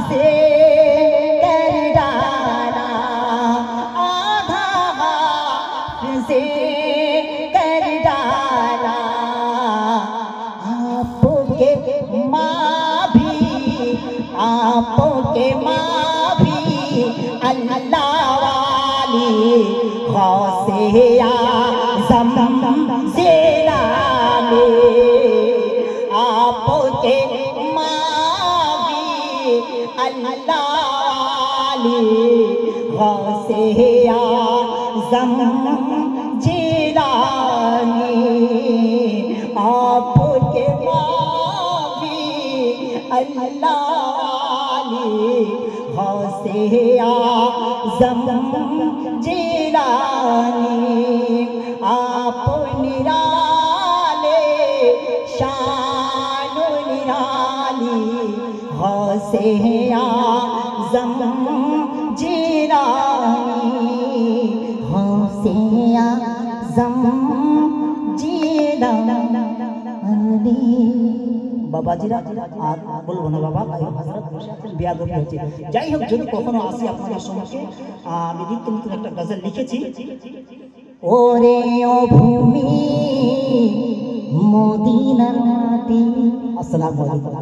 से कर डाला, आधा से कर डाला। आपके माँ भी अल्लाह वाली गौसे आज़म ज़िलानी। आपके माँ भी अल्लाह वाली गौसे आज़म ज़िलानी। आपके माँ भी अल्लाह वाली गौसे आज़म ज़िलानी। आप निराले शान निराली गौसे आज़म ज़िलानी। गौसे आज़म ज़िलानी। বাবাজিরা আর বলবো না বাবা, হযরত বসে আছেন, বিয়াদবি হচ্ছে। যাই হোক, যদি কখনো আসি আপনাদের সম্মুখে, আমি নিত্য নতুন একটা গজল লিখেছি। ওরে ও ভূমি মদিনার মাটি। আসসালামু আলাইকুম।